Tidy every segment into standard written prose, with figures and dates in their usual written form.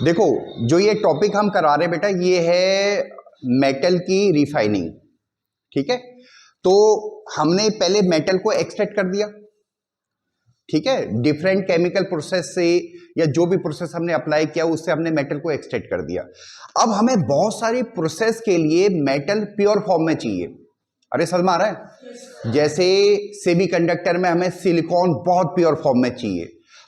देखो, जो ये टॉपिक हम करा रहे बेटा, ये है मेटल की रिफाइनिंग। ठीक है, तो हमने पहले मेटल को एक्सट्रैक्ट कर दिया, ठीक है, डिफरेंट केमिकल प्रोसेस से या जो भी प्रोसेस हमने अप्लाई किया उससे हमने मेटल को एक्सट्रैक्ट कर दिया। अब हमें बहुत सारी प्रोसेस के लिए मेटल प्योर फॉर्म में चाहिए। अरे समझ आ रहा है? जैसे सेमीकंडक्टर में हमें सिलिकॉन बहुत प्योर फॉर्म में चाहिए,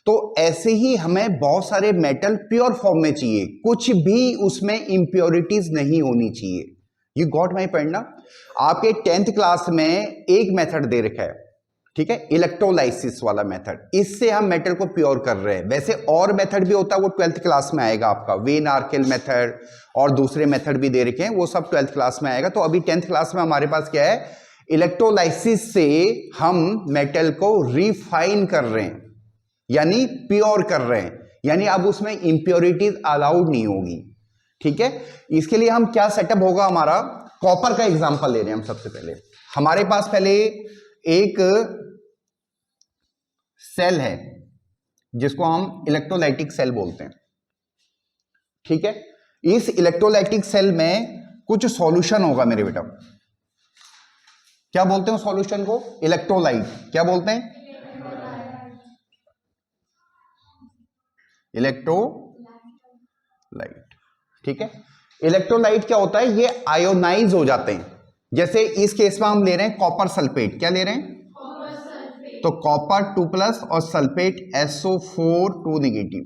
तो ऐसे ही हमें बहुत सारे मेटल प्योर फॉर्म में चाहिए, कुछ भी उसमें इंप्योरिटीज नहीं होनी चाहिए। यू गॉट माई पॉइंट ना? आपके 10th क्लास में एक मेथड दे रखा है, ठीक है, इलेक्ट्रोलाइसिस वाला मेथड, इससे हम मेटल को प्योर कर रहे हैं। वैसे और मेथड भी होता है, वो 12th क्लास में आएगा आपका, वेन आर्केल मेथड और दूसरे मेथड भी दे रखे हैं, वो सब 12th क्लास में आएगा। तो अभी 10th क्लास में हमारे पास क्या है, इलेक्ट्रोलाइसिस से हम मेटल को रिफाइन कर रहे हैं, यानी प्योर कर रहे हैं, यानी अब उसमें इंप्योरिटीज अलाउड नहीं होगी। ठीक है, इसके लिए हम क्या सेटअप होगा हमारा, कॉपर का एग्जांपल ले रहे हैं हम। सबसे पहले हमारे पास पहले एक सेल है जिसको हम इलेक्ट्रोलाइटिक सेल बोलते हैं। ठीक है, इस इलेक्ट्रोलाइटिक सेल में कुछ सॉल्यूशन होगा मेरे बेटा। क्या बोलते हैं सॉल्यूशन को? इलेक्ट्रोलाइट। क्या बोलते हैं? इलेक्ट्रोलाइट। ठीक है, इलेक्ट्रोलाइट क्या होता है, ये आयोनाइज हो जाते हैं। जैसे इस केस में हम ले रहे हैं कॉपर सल्फेट। क्या ले रहे हैं? तो कॉपर 2+ और सल्फेट SO4 2 नेगेटिव।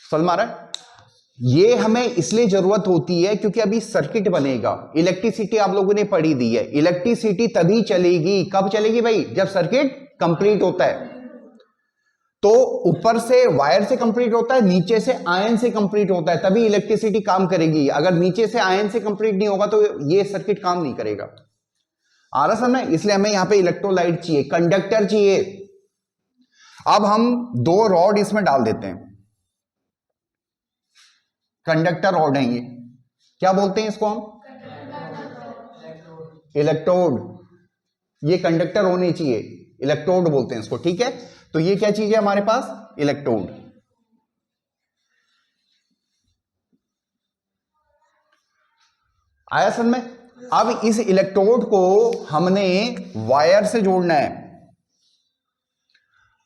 समझ में आ रहा है? ये हमें इसलिए जरूरत होती है क्योंकि अभी सर्किट बनेगा। इलेक्ट्रिसिटी आप लोगों ने पढ़ी दी है, इलेक्ट्रिसिटी तभी चलेगी, कब चलेगी भाई? जब सर्किट कंप्लीट होता है। तो ऊपर से वायर से कंप्लीट होता है, नीचे से आयन से कंप्लीट होता है, तभी इलेक्ट्रिसिटी काम करेगी। अगर नीचे से आयन से कंप्लीट नहीं होगा तो ये सर्किट काम नहीं करेगा। आ रहा समझ? इसलिए हमें यहां पे इलेक्ट्रोलाइट चाहिए, कंडक्टर चाहिए। अब हम 2 रॉड इसमें डाल देते हैं, कंडक्टर रॉड है ये। क्या बोलते हैं इसको हम? इलेक्ट्रोड। ये कंडक्टर होने चाहिए, इलेक्ट्रोड बोलते हैं इसको। ठीक है, तो ये क्या चीज है हमारे पास? इलेक्ट्रोड। आया समझ में? अब इस इलेक्ट्रोड को हमने वायर से जोड़ना है,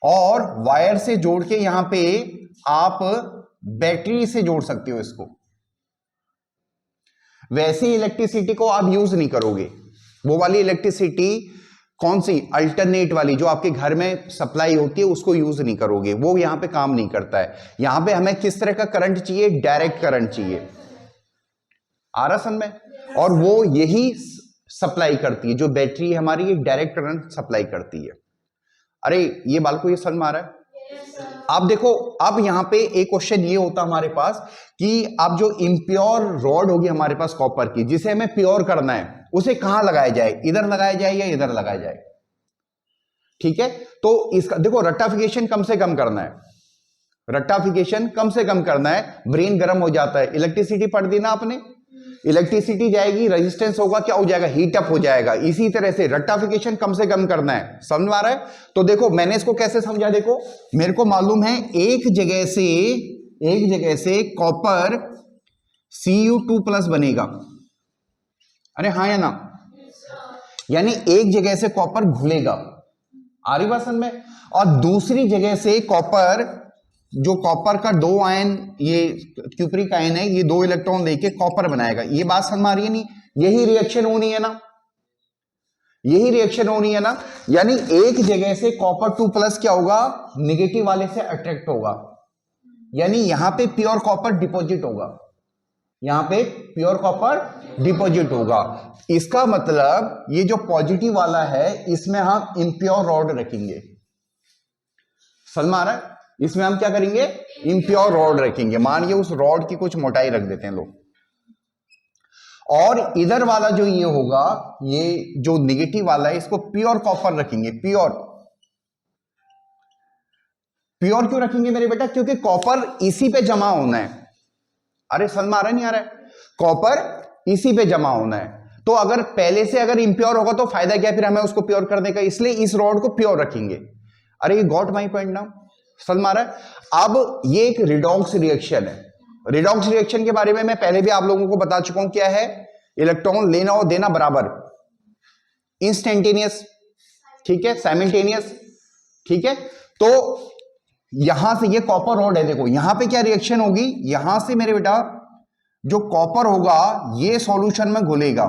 और वायर से जोड़ के यहां पे आप बैटरी से जोड़ सकते हो इसको। वैसी इलेक्ट्रिसिटी को आप यूज नहीं करोगे, वो वाली इलेक्ट्रिसिटी कौन सी? अल्टरनेट वाली, जो आपके घर में सप्लाई होती है, उसको यूज नहीं करोगे, वो यहां पे काम नहीं करता है। यहां पे हमें किस तरह का करंट चाहिए? डायरेक्ट करंट चाहिए। आ रहा समझ में? और वो यही सप्लाई करती है, जो बैटरी है हमारी, ये डायरेक्ट करंट सप्लाई करती है। अरे ये बाल को ये समझ में आ रहा है? आप देखो, अब यहां पे एक क्वेश्चन ये होता हमारे पास कि अब जो इम्प्योर रॉड होगी हमारे पास कॉपर की, जिसे हमें प्योर करना है, उसे कहां लगाया जाए? इधर लगाया जाए या इधर लगाया जाए? ठीक है, तो इसका देखो, रट्टाफिकेशन कम से कम करना है, रट्टाफिकेशन कम से कम करना है। ब्रेन गर्म हो जाता है, इलेक्ट्रिसिटी पढ़ दी ना आपने, इलेक्ट्रिसिटी जाएगी, रेजिस्टेंस होगा, क्या हो जाएगा? हीट अप हो जाएगा। इसी तरह से रट्टाफिकेशन कम से कम करना है। समझ में आ रहा है? तो देखो मैंने इसको कैसे समझा, देखो मेरे को मालूम है एक जगह से कॉपर Cu2+ बनेगा। अरे हाँ या ना? यानी एक जगह से कॉपर घुलेगा, आ रही बात समझ में? और दूसरी जगह से कॉपर, जो कॉपर का 2 आयन, ये क्यूप्रिक आयन है, ये 2 इलेक्ट्रॉन लेके कॉपर बनाएगा। ये बात समझ आ रही है नहीं? यही रिएक्शन होनी है ना, यही रिएक्शन होनी है ना। यानी एक जगह से कॉपर 2+ क्या होगा? निगेटिव वाले से अट्रैक्ट होगा, यानी यहां पे प्योर कॉपर डिपॉजिट होगा, यहां पे प्योर कॉपर डिपॉजिट होगा। इसका मतलब ये जो पॉजिटिव वाला है, इसमें हम इम्प्योर रॉड रखेंगे। समझ में आ रहा है? इसमें हम क्या करेंगे? इम्प्योर रॉड रखेंगे। मानिए उस रॉड की कुछ मोटाई रख देते हैं लोग, और इधर वाला जो ये होगा, ये जो निगेटिव वाला है, इसको प्योर कॉपर रखेंगे। प्योर क्यों रखेंगे मेरे बेटा? क्योंकि कॉपर इसी पे जमा होना है। अरे समझ में आ रहा है नहीं आ रहा है? कॉपर इसी पे जमा होना है, तो अगर पहले से अगर इम्प्योर होगा तो फायदा क्या फिर हमें उसको प्योर करने का, इसलिए इस रॉड को प्योर रखेंगे। अरे you got my point now? समझ में आ रहा है? अब ये एक रिडॉक्स रिएक्शन है। रिडॉक्स रिएक्शन के बारे में मैं पहले भी आप लोगों को बता चुका हूं, क्या है? इलेक्ट्रॉन लेना और देना बराबर, इंस्टेंटेनियस, ठीक है, साइमल्टेनियस, ठीक है। तो यहां से ये कॉपर रॉड है, देखो यहां पे क्या रिएक्शन होगी, यहां से मेरे बेटा जो कॉपर होगा ये सॉल्यूशन में घुलेगा,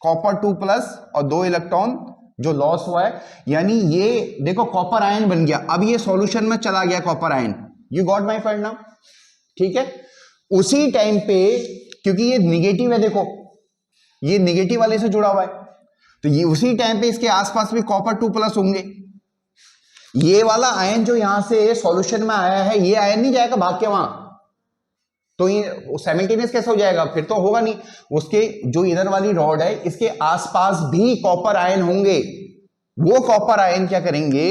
कॉपर 2+ और 2 इलेक्ट्रॉन जो लॉस हुआ है, यानी ये देखो कॉपर आयन बन गया, अब ये सॉल्यूशन में चला गया copper ion. You got my point now? ठीक है। उसी टाइम पे क्योंकि ये निगेटिव है, देखो ये निगेटिव वाले से जुड़ा हुआ है, तो ये उसी टाइम पे इसके आसपास भी कॉपर 2+ होंगे। ये वाला आयन जो यहां से सॉल्यूशन में आया है, ये आयन नहीं जाएगा भाग के वहां, तो ये साइमल्टेनियस कैसे हो जाएगा? फिर तो होगा नहीं। उसके जो इधर वाली रॉड है इसके आसपास भी कॉपर आयन होंगे, वो कॉपर आयन क्या करेंगे,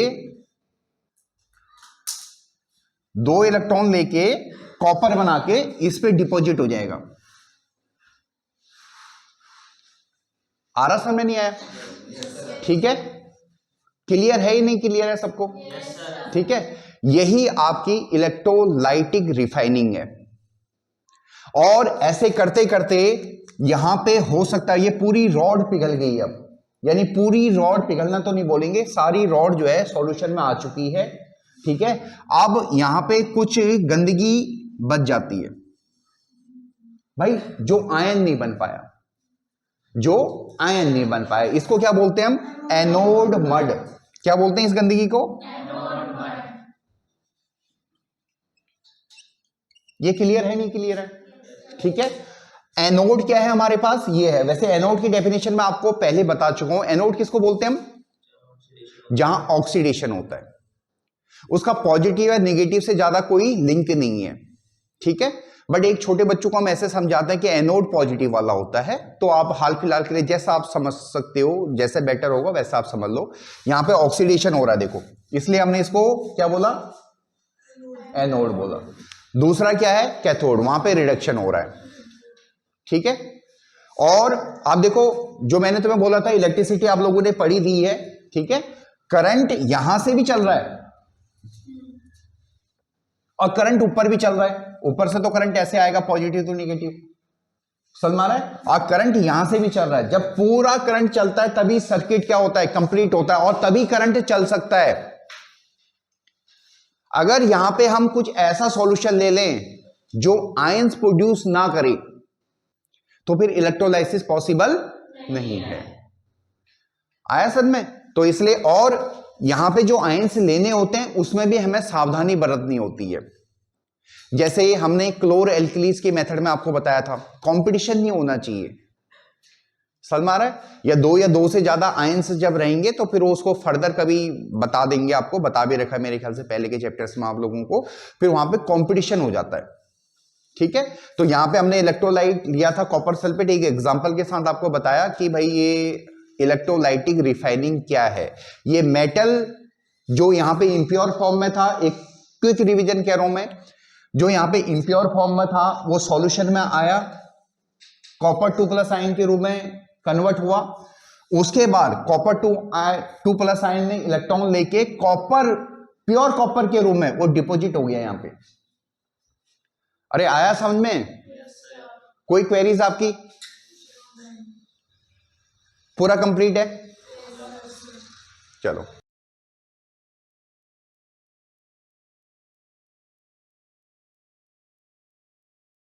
2 इलेक्ट्रॉन लेके कॉपर बना के इस पे डिपॉजिट हो जाएगा। आ रहा समझ में नहीं आया? ठीक है, क्लियर है ही नहीं क्लियर है सबको? ठीक है, यही आपकी इलेक्ट्रोलाइटिक रिफाइनिंग है। और ऐसे करते करते यहां पे हो सकता है ये पूरी रॉड पिघल गई अब, यानी पूरी रॉड पिघलना तो नहीं बोलेंगे, सारी रॉड जो है सॉल्यूशन में आ चुकी है, ठीक है। अब यहां पे कुछ गंदगी बच जाती है भाई, जो आयन नहीं बन पाया, जो आयन नहीं बन पाया, इसको क्या बोलते हैं हम? Anode mud. क्या बोलते हैं इस गंदगी को? Anode mud. ये क्लियर है नहीं क्लियर है? ठीक है। एनोड क्या है हमारे पास? ये है। वैसे एनोड की डेफिनेशन में आपको पहले बता चुका हूं। एनोड किसको बोलते हैं हम? जहां ऑक्सीडेशन होता है, उसका पॉजिटिव या नेगेटिव से ज्यादा कोई लिंक नहीं है, ठीक है। बट एक छोटे बच्चों को हम ऐसे समझाते हैं कि एनोड पॉजिटिव वाला होता है, तो आप हाल फिलहाल के लिए जैसा आप समझ सकते हो, जैसे बेटर होगा वैसा आप समझ लो। यहां पे ऑक्सीडेशन हो रहा है देखो, इसलिए हमने इसको क्या बोला? एनोड बोला। दूसरा क्या है? कैथोड, वहां पे रिडक्शन हो रहा है, ठीक है। और आप देखो जो मैंने तुम्हें बोला था, इलेक्ट्रिसिटी आप लोगों ने पढ़ी दी है, ठीक है। करंट यहां से भी चल रहा है और करंट ऊपर भी चल रहा है, ऊपर से तो करंट ऐसे आएगा पॉजिटिव टू नेगेटिव, समझ में आ रहा है? और करंट यहां से भी चल रहा है। जब पूरा करंट चलता है तभी सर्किट क्या होता है? कंप्लीट होता है, और तभी करंट चल सकता है। अगर यहां पे हम कुछ ऐसा सॉल्यूशन ले लें जो आयंस प्रोड्यूस ना करे, तो फिर इलेक्ट्रोलाइसिस पॉसिबल नहीं है। आया समझ में? तो इसलिए, और यहां पे जो आयंस लेने होते हैं उसमें भी हमें सावधानी बरतनी होती है। जैसे हमने क्लोर एल्कलीज के मेथड में आपको बताया था, कंपटीशन नहीं होना चाहिए, समझ में आ रहा है? या 2 से ज्यादा आयंस जब रहेंगे तो फिर उसको फर्दर कभी बता देंगे, आपको बता भी रखा है मेरे ख्याल से पहले के चैप्टर्स में आप लोगों को, फिर वहां पे कंपटीशन हो जाता है, ठीक है। तो यहां पे हमने इलेक्ट्रोलाइट लिया था कॉपर सल्फेट, एक एग्जांपल के साथ आपको बताया कि भाई ये इलेक्ट्रोलाइटिक रिफाइनिंग क्या है। ये मेटल जो यहां पे इंप्योर फॉर्म में था, एक क्विक रिवीजन कह रहा हूं मैं, जो यहां पे इंप्योर फॉर्म में था वो सॉल्यूशन में आया, कॉपर 2+ आयन के रूप में कन्वर्ट हुआ। उसके बाद कॉपर 2+ आयन ने इलेक्ट्रॉन लेके कॉपर, प्योर कॉपर के रूप में वो डिपॉजिट हो गया यहां पे। अरे आया समझ में? कोई क्वेरीज आपकी? पूरा कंप्लीट है? चलो।